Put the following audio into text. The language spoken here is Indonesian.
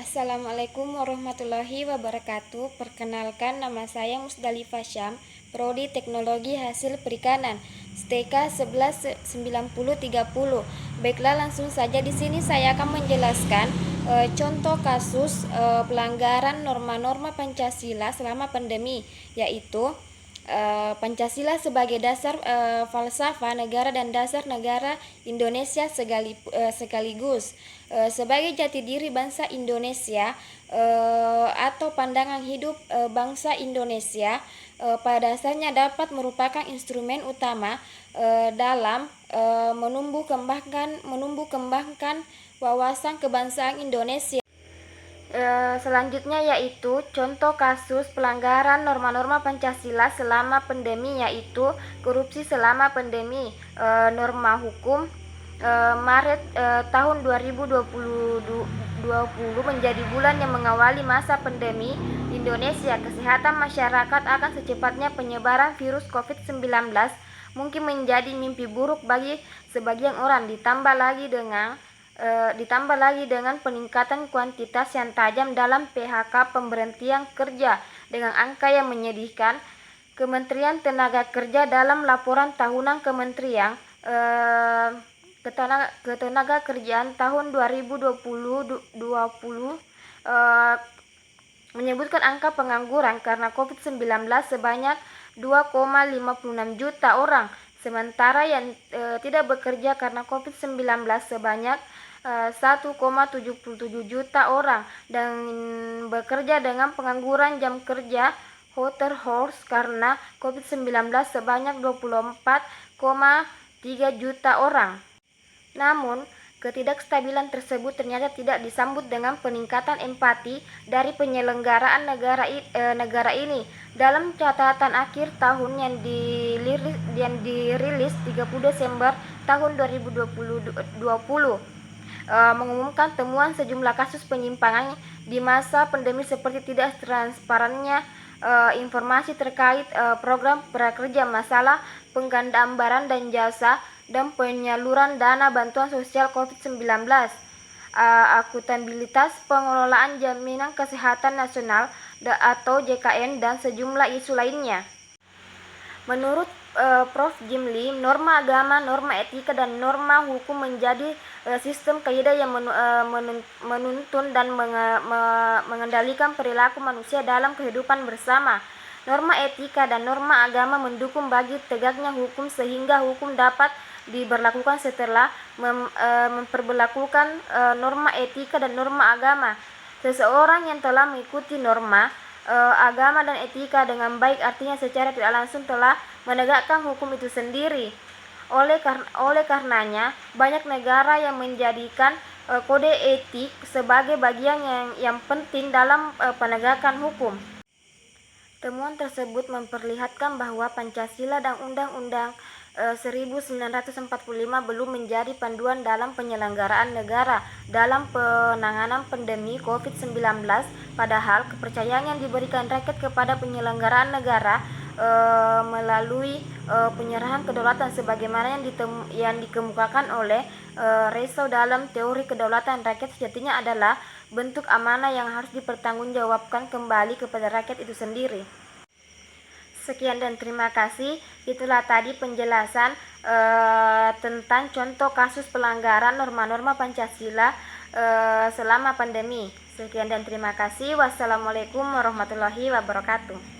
Assalamualaikum warahmatullahi wabarakatuh. Perkenalkan, nama saya Musdalifah Syam, Prodi Teknologi Hasil Perikanan, STK 119030. Baiklah, langsung saja di sini saya akan menjelaskan contoh kasus pelanggaran norma-norma Pancasila selama pandemi, yaitu Pancasila sebagai dasar falsafah negara dan dasar negara Indonesia sekaligus sebagai jati diri bangsa Indonesia atau pandangan hidup bangsa Indonesia pada dasarnya dapat merupakan instrumen utama dalam menumbuh kembangkan wawasan kebangsaan Indonesia. Selanjutnya yaitu contoh kasus pelanggaran norma-norma Pancasila selama pandemi, yaitu korupsi selama pandemi. Norma hukum Maret tahun 2020 menjadi bulan yang mengawali masa pandemi Indonesia. Kesehatan masyarakat akan secepatnya penyebaran virus COVID-19 mungkin menjadi mimpi buruk bagi sebagian orang, ditambah lagi dengan peningkatan kuantitas yang tajam dalam PHK, pemberhentian kerja dengan angka yang menyedihkan. Kementerian Tenaga Kerja dalam laporan tahunan Kementerian Ketenagakerjaan tahun 2020 menyebutkan angka pengangguran karena COVID-19 sebanyak 2,56 juta orang, sementara yang tidak bekerja karena COVID-19 sebanyak 1,77 juta orang, dan bekerja dengan pengangguran jam kerja horse karena COVID-19 sebanyak 24,3 juta orang. Namun, ketidakstabilan tersebut ternyata tidak disambut dengan peningkatan empati dari penyelenggaraan negara ini. Dalam catatan akhir tahun yang dirilis 30 Desember tahun 2020 mengumumkan temuan sejumlah kasus penyimpangan di masa pandemi seperti tidak transparannya informasi terkait program prakerja, masalah penggandaan barang dan jasa, dan penyaluran dana bantuan sosial COVID-19, akuntabilitas pengelolaan jaminan kesehatan nasional atau JKN, dan sejumlah isu lainnya. Menurut Prof. Jimli, norma agama, norma etika, dan norma hukum menjadi sistem kaidah yang menuntun dan mengendalikan perilaku manusia dalam kehidupan bersama. Norma etika dan norma agama mendukung bagi tegaknya hukum sehingga hukum dapat diberlakukan setelah memperlakukan norma etika dan norma agama. Seseorang yang telah mengikuti norma agama dan etika dengan baik artinya secara tidak langsung telah menegakkan hukum itu sendiri. Oleh karenanya, banyak negara yang menjadikan kode etik sebagai bagian yang penting dalam penegakan hukum. Temuan tersebut memperlihatkan bahwa Pancasila dan Undang-Undang 1945 belum menjadi panduan dalam penyelenggaraan negara dalam penanganan pandemi COVID-19, padahal kepercayaan yang diberikan rakyat kepada penyelenggaraan negara melalui penyerahan kedaulatan sebagaimana yang dikemukakan oleh Rousseau dalam teori kedaulatan rakyat sejatinya adalah bentuk amanah yang harus dipertanggungjawabkan kembali kepada rakyat itu sendiri. Sekian dan terima kasih. Itulah tadi penjelasan tentang contoh kasus pelanggaran norma-norma Pancasila selama pandemi. Sekian dan terima kasih. Wassalamualaikum warahmatullahi wabarakatuh.